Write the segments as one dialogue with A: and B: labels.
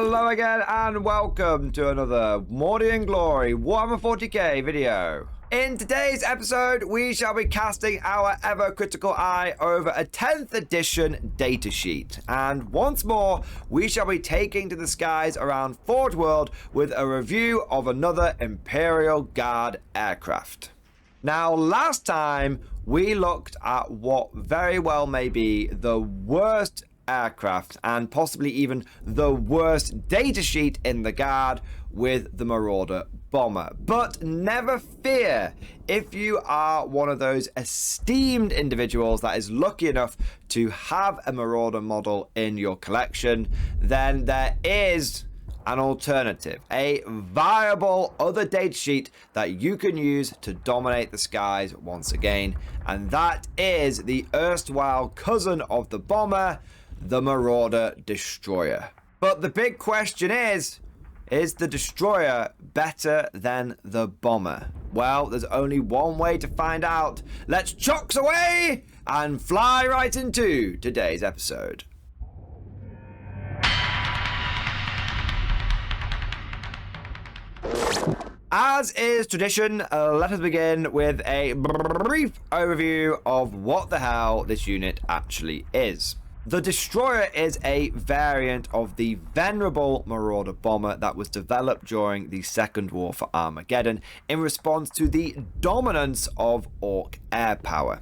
A: Hello again and welcome to another Mordian Glory Warhammer 40k video. In today's episode, we shall be casting our ever critical eye over a 10th edition datasheet. And once more, we shall be taking to the skies around Forge World with a review of another Imperial Guard aircraft. Now, last time, we looked at what very well may be the worst aircraft and possibly even the worst datasheet in the Guard with the Marauder bomber. But never fear, if you are one of those esteemed individuals that is lucky enough to have a Marauder model in your collection, then there is an alternative, a viable other datasheet that you can use to dominate the skies once again, and that is the erstwhile cousin of the bomber, the Marauder Destroyer. But the big question is the Destroyer better than the bomber? Well, there's only one way to find out. Let's chocks away and fly right into today's episode. As is tradition, let us begin with a brief overview of what the hell this unit actually is. The Destroyer is a variant of the venerable Marauder bomber that was developed during the Second War for Armageddon in response to the dominance of Orc air power.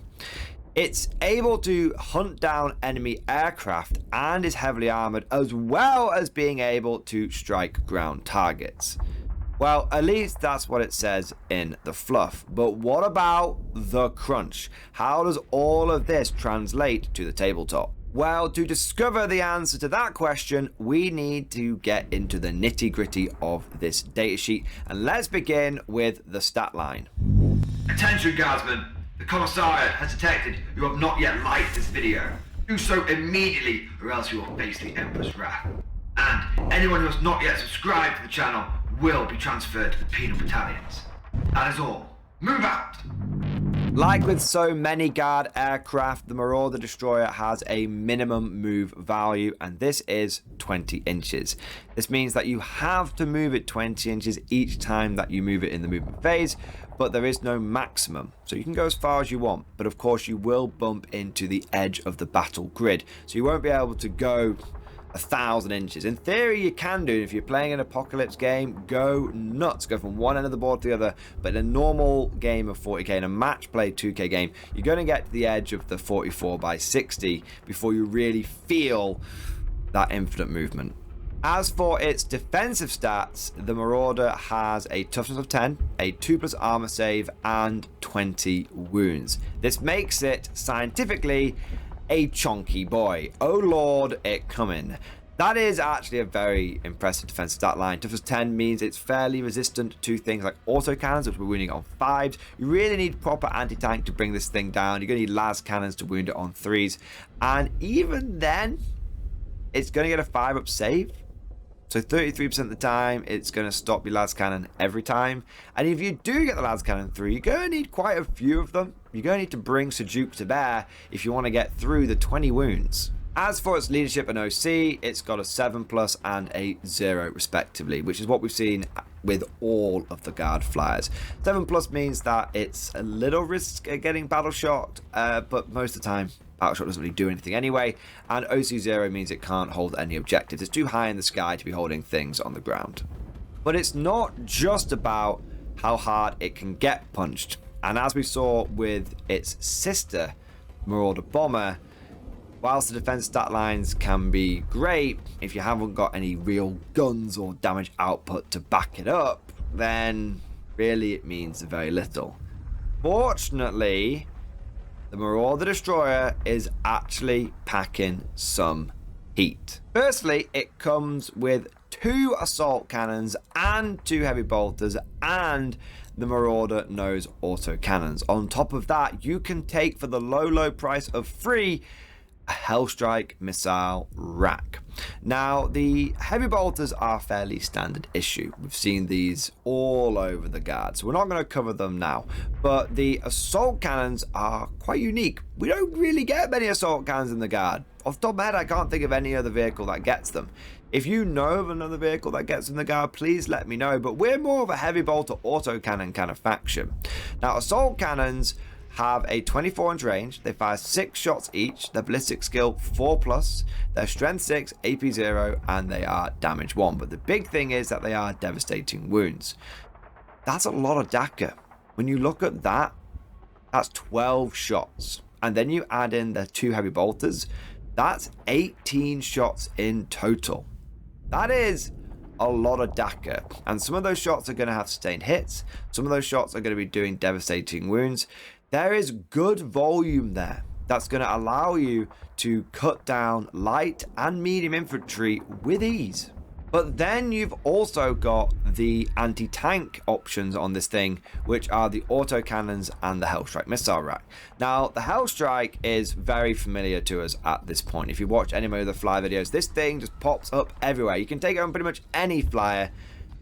A: It's able to hunt down enemy aircraft and is heavily armored, as well as being able to strike ground targets. Well, at least that's what it says in the fluff. But what about the crunch? How does all of this translate to the tabletop? Well, to discover the answer to that question, we need to get into the nitty-gritty of this datasheet, and let's begin with the stat line.
B: Attention, Guardsmen! The Commissariat has detected you have not yet liked this video. Do so immediately, or else you will face the Emperor's wrath. And anyone who has not yet subscribed to the channel will be transferred to the penal battalions. That is all. Move out!
A: Like with so many Guard aircraft, the Marauder Destroyer has a minimum move value, and this is 20 inches. This means that you have to move it 20 inches each time that you move it in the movement phase, but there is no maximum. So you can go as far as you want, but of course you will bump into the edge of the battle grid. So you won't be able to go 1,000 inches. In theory, you can do. If you're playing an apocalypse game, go nuts. Go from one end of the board to the other. But in a normal game of 40k, in a match play 2k game, you're going to get to the edge of the 44 by 60 before you really feel that infinite movement. As for its defensive stats, the Marauder has a toughness of 10, a 2+ armor save, and 20 wounds. This makes it scientifically a chonky boy. Oh lord, it coming. That is actually a very impressive defensive stat line. Toughness 10 means it's fairly resistant to things like autocannons, which we're wounding on 5s. You really need proper anti-tank to bring this thing down. You're going to need las cannons to wound it on 3s. And even then, it's going to get a 5-up save. So 33% of the time, it's going to stop your las cannon every time. And if you do get the las cannon 3, you're going to need quite a few of them. You're going to need to bring Sejuk to bear if you want to get through the 20 wounds. As for its leadership and OC, it's got a 7+ and a 0 respectively, which is what we've seen with all of the Guard flyers. 7+ means that it's a little risk at getting battle shocked, but most of the time battle shock doesn't really do anything anyway, and OC 0 means it can't hold any objectives. It's too high in the sky to be holding things on the ground. But it's not just about how hard it can get punched, and as we saw with its sister Marauder bomber, whilst the defense stat lines can be great, if you haven't got any real guns or damage output to back it up, then really it means very little. Fortunately, the Marauder Destroyer is actually packing some heat. Firstly, it comes with 2 assault cannons and 2 heavy bolters and the Marauder nose autocannons. On top of that, you can take for the low price of free a Hellstrike missile rack. Now, the heavy bolters are fairly standard issue. We've seen these all over the guard, so we're not going to cover them now. But the assault cannons are quite unique. We don't really get many assault cannons in the guard. Off the top of my head, I can't think of any other vehicle that gets them. If you know of another vehicle that gets in the guard, please let me know. But we're more of a heavy bolter autocannon kind of faction. Now, assault cannons have a 24-inch range. They fire 6 shots each. Their ballistic skill 4+. Their strength 6, AP 0, and they are damage 1. But the big thing is that they are devastating wounds. That's a lot of DACA. When you look at that, that's 12 shots. And then you add in the 2 heavy bolters. That's 18 shots in total. That is a lot of DACA. And some of those shots are going to have sustained hits. Some of those shots are going to be doing devastating wounds. There is good volume there that's going to allow you to cut down light and medium infantry with ease. But then you've also got the anti-tank options on this thing, which are the autocannons and the Hellstrike missile rack. Now, the Hellstrike is very familiar to us at this point. If you watch any of the fly videos, this thing just pops up everywhere. You can take it on pretty much any flyer,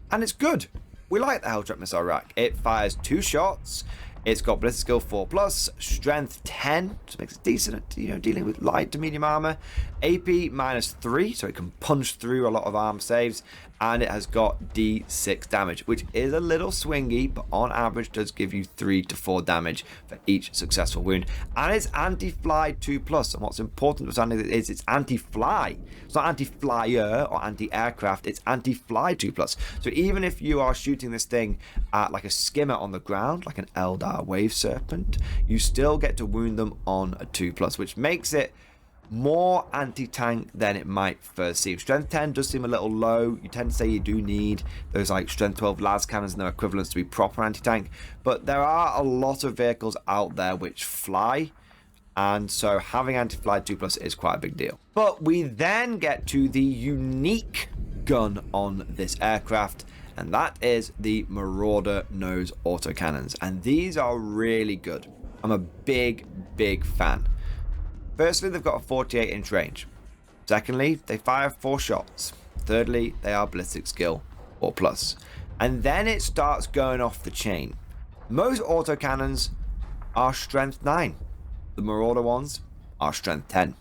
A: and it's good. We like the Hellstrike missile rack. It fires 2 shots. It's got ballistic skill 4+, strength 10, which makes it decent at, dealing with light to medium armor. AP -3, so it can punch through a lot of arm saves, and it has got D6 damage, which is a little swingy, but on average does give you 3 to 4 damage for each successful wound. And it's anti-fly 2+, and what's important to understand is it's anti-fly. It's not anti-flyer or anti-aircraft, it's anti-fly 2+. So even if you are shooting this thing at like a skimmer on the ground, like an Eldar wave serpent, you still get to wound them on a 2+, which makes it more anti-tank than it might first seem. Strength 10 does seem a little low. You tend to say you do need those like strength 12 las cannons and their equivalents to be proper anti-tank, but there are a lot of vehicles out there which fly, and so having anti-fly 2+ is quite a big deal. But we then get to the unique gun on this aircraft, and that is the Marauder nose autocannons, and these are really good. I'm a big fan. Firstly, they've got a 48-inch range. Secondly, they fire 4 shots. Thirdly, they are ballistic skill 4+. And then it starts going off the chain. Most autocannons are strength 9. The Marauder ones are strength 10.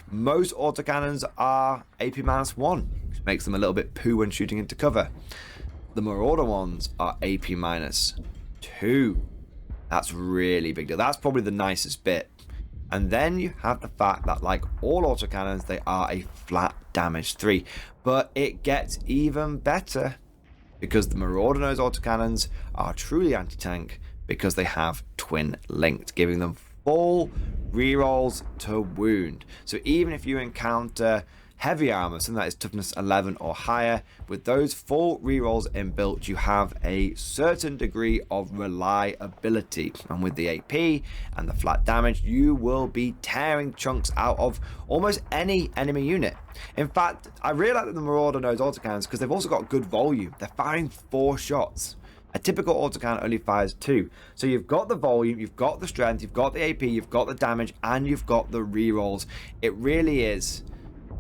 A: Most autocannons are AP -1, which makes them a little bit poo when shooting into cover. The Marauder ones are AP -2. That's really big deal. That's probably the nicest bit. And then you have the fact that, like all autocannons, they are a flat damage 3. But it gets even better because the Marauder nose autocannons are truly anti-tank because they have twin linked, giving them full rerolls to wound. So even if you encounter heavy armor, something that is toughness 11 or higher, with those full rerolls inbuilt, you have a certain degree of reliability. And with the AP and the flat damage, you will be tearing chunks out of almost any enemy unit. In fact, I really like the Marauder nose autocannons because they've also got good volume. They're firing 4 shots. A typical autocannon only fires 2. So you've got the volume, you've got the strength, you've got the AP, you've got the damage, and you've got the rerolls. It really is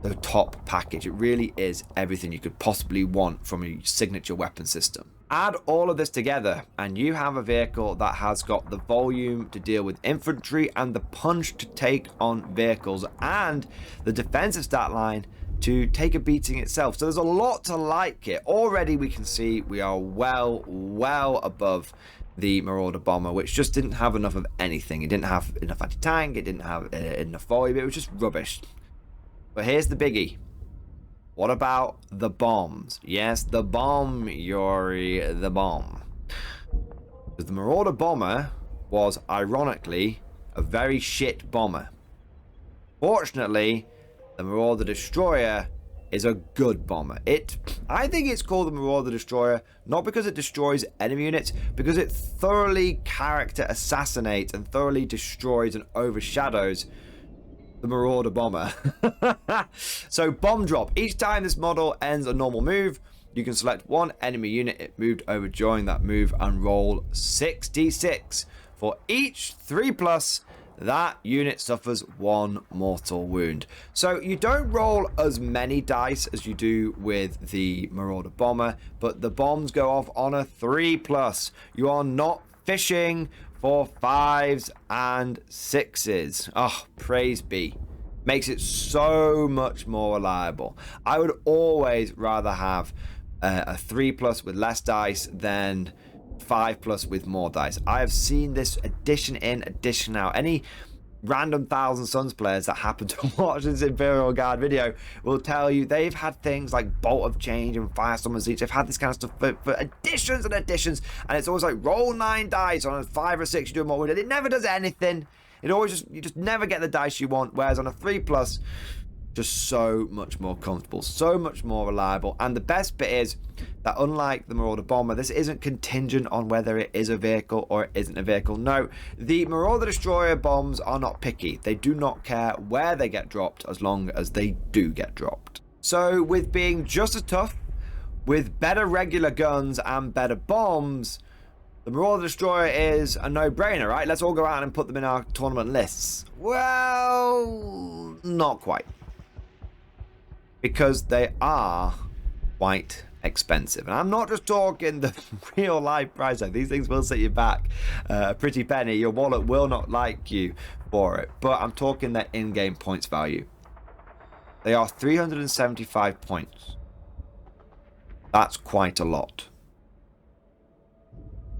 A: the top package. It really is everything you could possibly want from a signature weapon system. Add all of this together and you have a vehicle that has got the volume to deal with infantry and the punch to take on vehicles and the defensive stat line to take a beating itself. So there's a lot to like here. Already we can see we are well above the Marauder bomber, which just didn't have enough of anything. It didn't have enough anti-tank, it didn't have enough volume, it was just rubbish. But here's the biggie. What about the bombs? Yes, the bomb, Yuri, the bomb. The Marauder bomber was, ironically, a very shit bomber. Fortunately, the Marauder destroyer is a good bomber. I think it's called the Marauder destroyer, not because it destroys enemy units, because it thoroughly character assassinates and thoroughly destroys and overshadows the Marauder bomber. So bomb drop. Each time this model ends a normal move, you can select one enemy unit it moved over during that move and roll 6d6 for each 3+ that unit suffers 1 mortal wound. So you don't roll as many dice as you do with the Marauder Bomber, but the bombs go off on a 3+. You are not fishing for 5s and 6s. Oh, praise be. Makes it so much more reliable. I would always rather have a 3+ with less dice than 5+ with more dice. I have seen this addition in, addition out. Any random Thousand Suns players that happen to watch this Imperial Guard video will tell you they've had things like Bolt of Change and Firestorm Siege. They've had this kind of stuff for additions and additions, and it's always like roll 9 dice on a 5 or 6, you do more with it. It never does anything. It always you just never get the dice you want, whereas on a 3+, just so much more comfortable, so much more reliable. And the best bit is that unlike the Marauder Bomber, this isn't contingent on whether it is a vehicle or it isn't a vehicle. No, the Marauder Destroyer bombs are not picky. They do not care where they get dropped as long as they do get dropped. So with being just as tough, with better regular guns and better bombs, the Marauder Destroyer is a no-brainer, right? Let's all go out and put them in our tournament lists. Well, not quite. Because they are quite expensive. And I'm not just talking the real life price tag. These things will set you back a pretty penny. Your wallet will not like you for it. But I'm talking their in-game points value. They are 375 points. That's quite a lot.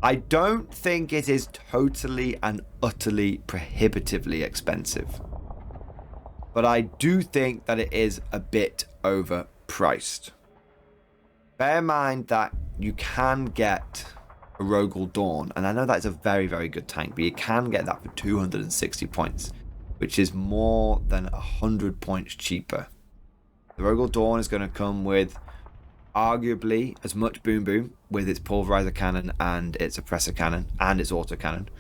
A: I don't think it is totally and utterly prohibitively expensive. But I do think that it is a bit overpriced. Bear in mind that you can get a Rogal Dawn, and I know that is a very, very good tank, but you can get that for 260 points, which is more than 100 points cheaper. The Rogal Dawn is going to come with arguably as much boom boom with its pulverizer cannon and its oppressor cannon and its auto cannon,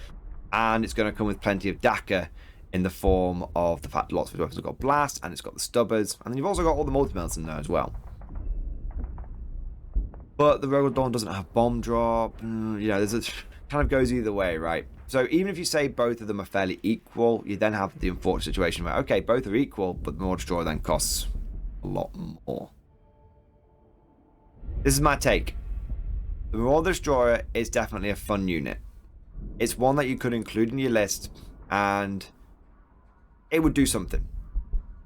A: and it's going to come with plenty of DACA in the form of the fact lots of its weapons have got blast, and it's got the stubbers, and then you've also got all the multi-melts in there as well. But the Rogal Dawn doesn't have bomb drop. You know, there's a kind of goes either way, right? So even if you say both of them are fairly equal, you then have the unfortunate situation where, okay, both are equal, but the Marauder Destroyer then costs a lot more. This is my take. The Marauder Destroyer is definitely a fun unit. It's one that you could include in your list, and it would do something.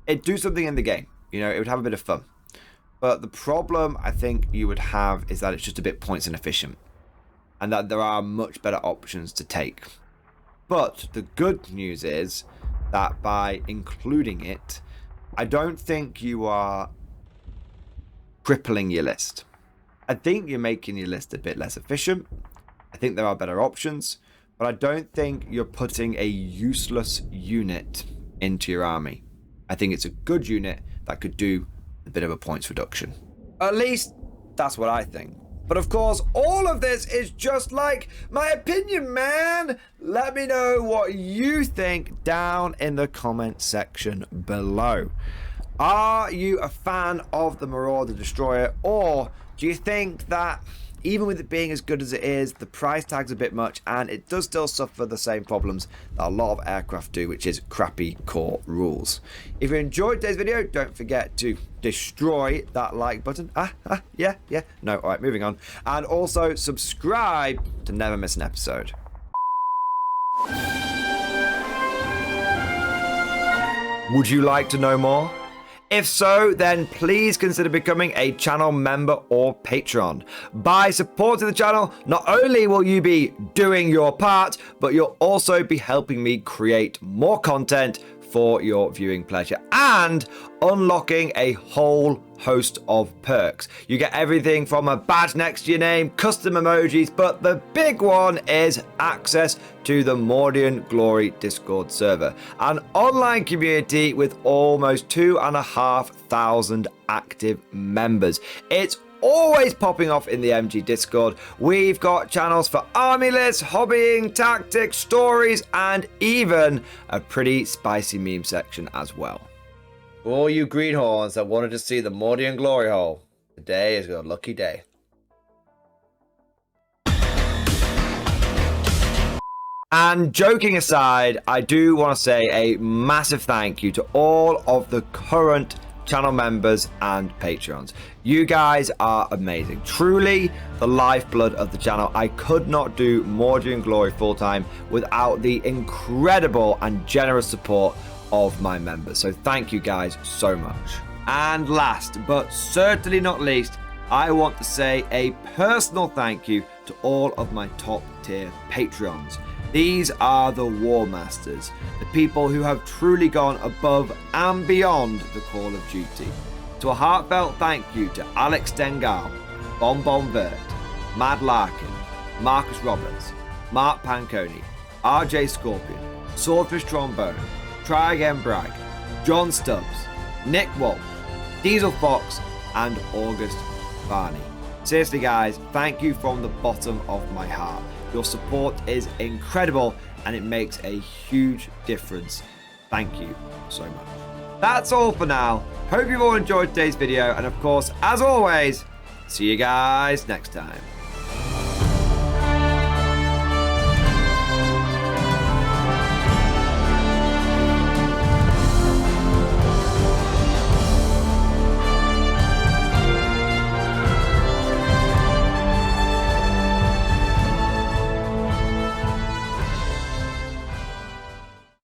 A: It'd do something in the game. You know, it would have a bit of fun. But the problem I think you would have is that it's just a bit points inefficient, and that there are much better options to take. But the good news is that by including it, I don't think you are crippling your list. I think you're making your list a bit less efficient. I think there are better options, but I don't think you're putting a useless unit into your army. I think it's a good unit that could do a bit of a points reduction. At least that's what I think. But of course, all of this is just like my opinion, man. Let me know what you think down in the comment section below. Are you a fan of the Marauder Destroyer, or do you think that even with it being as good as it is, the price tag's a bit much, and it does still suffer the same problems that a lot of aircraft do, which is crappy core rules? If you enjoyed today's video, don't forget to destroy that like button. Yeah. No, all right, moving on. And also subscribe to never miss an episode. Would you like to know more? If so, then please consider becoming a channel member or patron. By supporting the channel, not only will you be doing your part, but you'll also be helping me create more content for your viewing pleasure and unlocking a whole host of perks. You get everything from a badge next to your name, custom emojis, but the big one is access to the Mordian Glory Discord server, an online community with almost 2,500 active members. It's always popping off in the MG Discord. We've got channels for army lists, hobbying, tactics, stories, and even a pretty spicy meme section as well. For all you greenhorns that wanted to see the Mordian Glory Hole, today is your lucky day. And joking aside, I do want to say a massive thank you to all of the current channel members and Patreons. You guys are amazing. Truly the lifeblood of the channel. I could not do Mordy and Glory full-time without the incredible and generous support of my members. So thank you guys so much. And last but certainly not least, I want to say a personal thank you to all of my top tier Patreons. These are the War Masters, the people who have truly gone above and beyond the call of duty. So a heartfelt thank you to Alex Dengal, Bon Vert, Mad Larkin, Marcus Roberts, Mark Panconi, RJ Scorpion, Swordfish Trombone, Try Again Bragg, John Stubbs, Nick Wolf, Diesel Fox, and August Barney. Seriously guys, thank you from the bottom of my heart. Your support is incredible and it makes a huge difference. Thank you so much. That's all for now. Hope you've all enjoyed today's video, and of course, as always, see you guys next time.